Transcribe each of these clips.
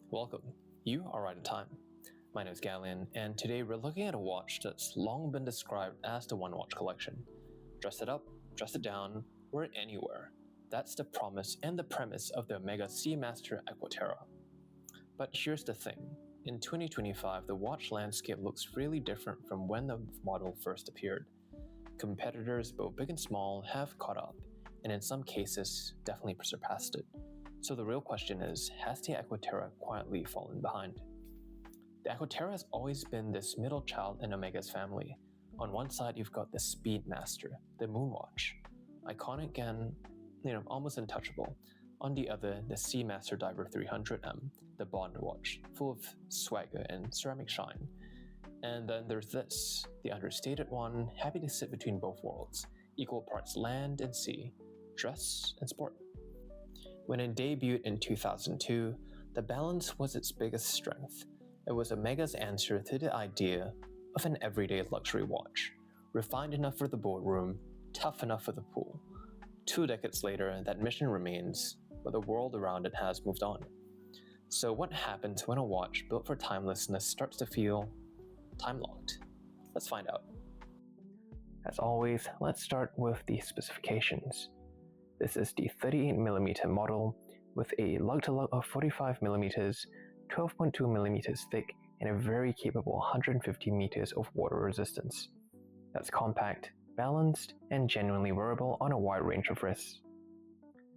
Welcome. You are right on time. My name is Gallian, and today we're looking at a watch that's long been described as the one-watch collection. Dress it up, dress it down, wear it anywhere. That's the promise and the premise of the Omega Seamaster Aqua Terra. But here's the thing. In 2025, the watch landscape looks really different from when the model first appeared. Competitors, both big and small, have caught up, and in some cases, definitely surpassed it. So the real question is, has the Aqua Terra quietly fallen behind? The Aqua Terra has always been this middle child in Omega's family. On one side, you've got the Speedmaster, the Moonwatch, iconic and, almost untouchable. On the other, the Seamaster Diver 300M, the Bond watch, full of swagger and ceramic shine. And then there's this, the understated one, happy to sit between both worlds, equal parts land and sea, dress and sport. When it debuted in 2002, the balance was its biggest strength. It was Omega's answer to the idea of an everyday luxury watch, refined enough for the boardroom, tough enough for the pool. 2 decades later, that mission remains, but the world around it has moved on. So what happens when a watch built for timelessness starts to feel time-locked? Let's find out. As always, let's start with the specifications. This is the 38mm model with a lug-to-lug of 45mm, 12.2mm thick, and a very capable 150 meters of water resistance. That's compact, balanced, and genuinely wearable on a wide range of wrists.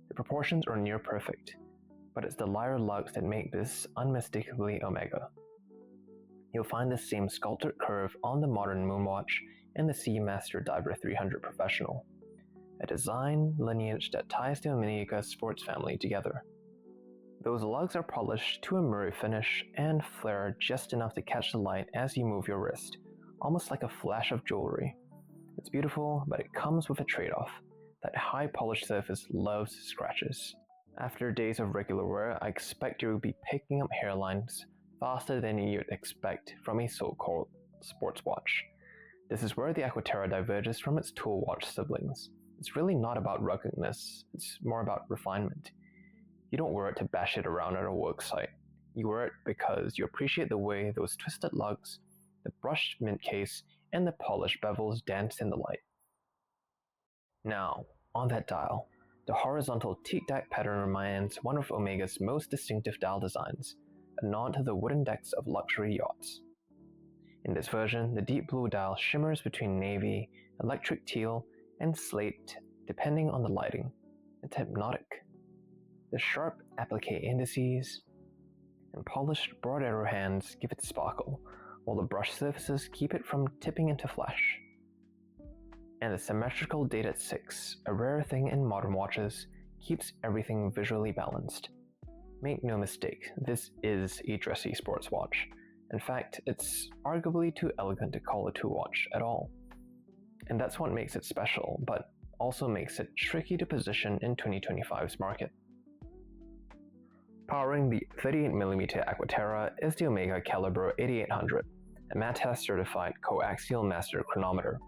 The proportions are near perfect, but it's the lyre lugs that make this unmistakably Omega. You'll find the same sculpted curve on the modern Moonwatch and the Seamaster Diver 300 Professional, a design lineage that ties the Omega sports family together. Those lugs are polished to a mirror finish and flare just enough to catch the light as you move your wrist, almost like a flash of jewelry. It's beautiful, but it comes with a trade-off. That high polished surface loves scratches. After days of regular wear, I expect you'll be picking up hairlines faster than you'd expect from a so-called sports watch. This is where the Aqua Terra diverges from its tool watch siblings. It's really not about ruggedness, it's more about refinement. You don't wear it to bash it around at a work site. You wear it because you appreciate the way those twisted lugs, the brushed mint case, and the polished bevels dance in the light. Now, on that dial, the horizontal teak deck pattern reminds one of Omega's most distinctive dial designs, a nod to the wooden decks of luxury yachts. In this version, the deep blue dial shimmers between navy, electric teal, and slate depending on the lighting. It's hypnotic. The sharp applique indices and polished broad arrow hands give it sparkle, while the brush surfaces keep it from tipping into flash. And the symmetrical date at 6, a rare thing in modern watches, keeps everything visually balanced. Make no mistake, this is a dressy sports watch. In fact, it's arguably too elegant to call a tool watch at all. And that's what makes it special, but also makes it tricky to position in 2025's market. Powering the 38mm Aqua Terra is the Omega Calibre 8800, a METAS-certified Co-Axial master chronometer.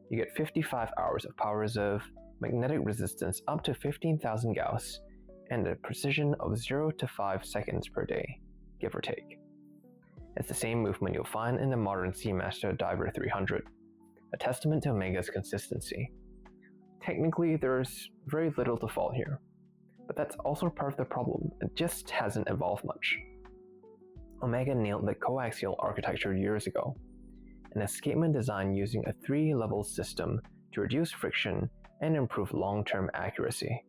You get 55 hours of power reserve, magnetic resistance up to 15,000 Gauss, and a precision of 0 to 5 seconds per day, give or take. It's the same movement you'll find in the modern Seamaster Diver 300, a testament to Omega's consistency. Technically, there's very little to fault here, but that's also part of the problem. It just hasn't evolved much. Omega nailed the coaxial architecture years ago, an escapement design using a 3-level system to reduce friction and improve long-term accuracy.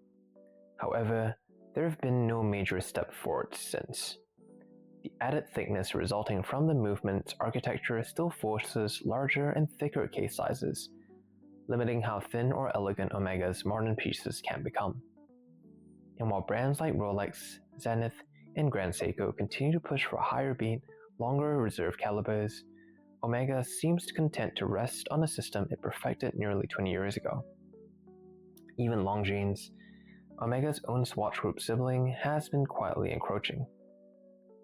However, there have been no major step forward since. The added thickness resulting from the movement's architecture still forces larger and thicker case sizes, limiting how thin or elegant Omega's modern pieces can become. And while brands like Rolex, Zenith, and Grand Seiko continue to push for higher beat, longer reserve calibers, Omega seems content to rest on a system it perfected nearly 20 years ago. Even Longines, Omega's own Swatch Group sibling, has been quietly encroaching.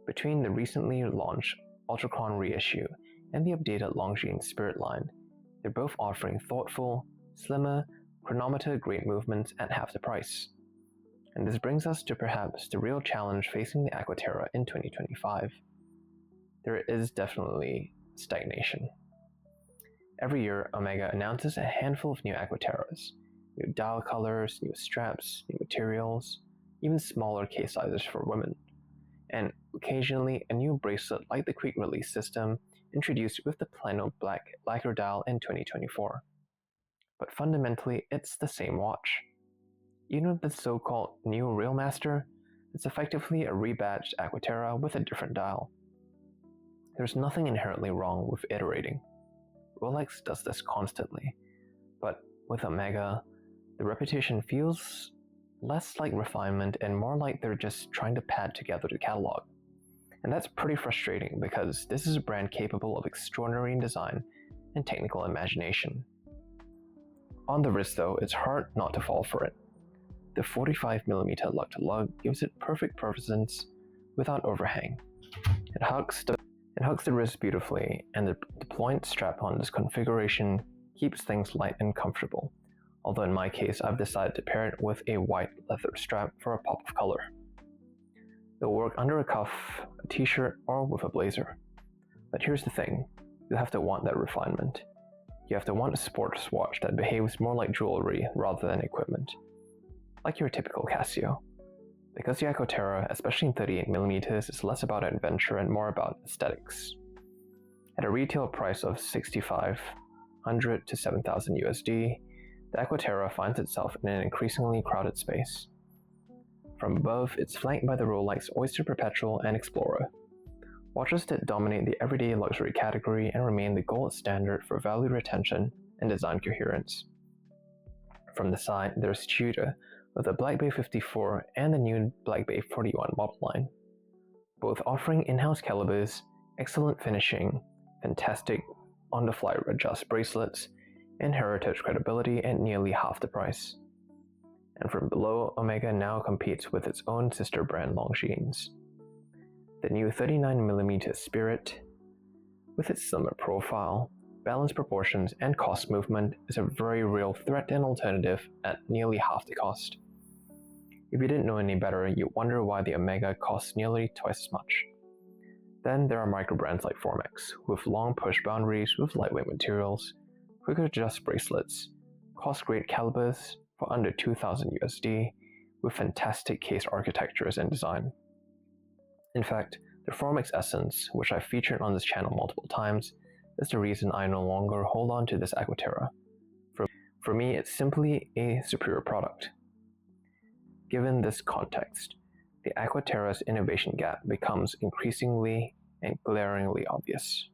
Between the recently launched Ultrachron reissue and the updated Longines Spirit line, they're both offering thoughtful, slimmer, chronometer-grade movements at half the price. And this brings us to perhaps the real challenge facing the Aqua Terra in 2025. There is definitely stagnation. Every year, Omega announces a handful of new Aqua Terras, new dial colors, new straps, new materials, even smaller case sizes for women, and occasionally a new bracelet like the quick release system introduced with the Plano lacquer dial in 2024. But fundamentally, it's the same watch. Even with the so-called new Real Master, it's effectively a rebadged Aqua Terra with a different dial. There's nothing inherently wrong with iterating. Rolex does this constantly, but with Omega, the reputation feels less like refinement and more like they're just trying to pad together the catalog. And that's pretty frustrating because this is a brand capable of extraordinary design and technical imagination. On the wrist though, it's hard not to fall for it. The 45mm lug-to-lug gives it perfect presence without overhang. It hugs the wrist beautifully, and the point strap on this configuration keeps things light and comfortable, although in my case I've decided to pair it with a white leather strap for a pop of color. It'll work under a cuff, a t-shirt, or with a blazer. But here's the thing, you have to want that refinement. You have to want a sports watch that behaves more like jewelry rather than equipment, like your typical Casio. Because the Aqua Terra, especially in 38mm, is less about adventure and more about aesthetics. At a retail price of $6,500 to $7,000 USD, the Aqua Terra finds itself in an increasingly crowded space. From above, it's flanked by the Rolex Oyster Perpetual and Explorer, watches that dominate the everyday luxury category and remain the gold standard for value retention and design coherence. From the side, there's Tudor, with the Black Bay 54 and the new Black Bay 41 model line, both offering in-house calibers, excellent finishing, fantastic on-the-fly adjust bracelets, and heritage credibility at nearly half the price. And from below, Omega now competes with its own sister brand Longines. The new 39mm Spirit, with its slimmer profile, balanced proportions, and cost movement, is a very real threat and alternative at nearly half the cost. If you didn't know any better, you'd wonder why the Omega costs nearly twice as much. Then there are micro brands like Formex, with long push boundaries with lightweight materials, quick adjust bracelets, cost-grade calibers for under $2,000 USD, with fantastic case architectures and design. In fact, the Formex Essence, which I've featured on this channel multiple times, is the reason I no longer hold on to this Aqua Terra. For me, it's simply a superior product. Given this context, the Aqua Terra's innovation gap becomes increasingly and glaringly obvious.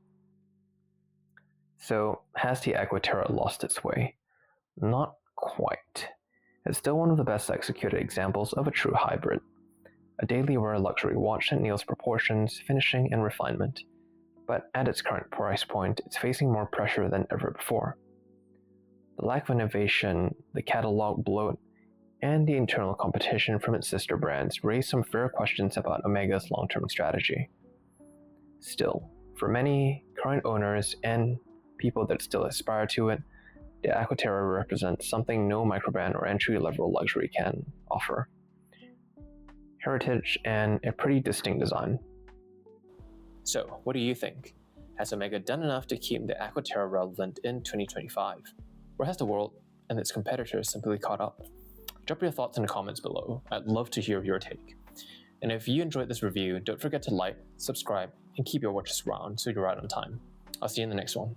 So, has the Aqua Terra lost its way? Not quite. It's still one of the best executed examples of a true hybrid. A daily wear luxury watch that nails proportions, finishing, and refinement. But at its current price point, it's facing more pressure than ever before. The lack of innovation, the catalog bloat, and the internal competition from its sister brands raise some fair questions about Omega's long-term strategy. Still, for many current owners and people that still aspire to it, the Aqua Terra represents something no microbrand or entry-level luxury can offer. Heritage and a pretty distinct design. So, what do you think? Has Omega done enough to keep the Aqua Terra relevant in 2025? Or has the world and its competitors simply caught up? Drop your thoughts in the comments below. I'd love to hear your take. And if you enjoyed this review, don't forget to like, subscribe, and keep your watches around so you're right on time. I'll see you in the next one.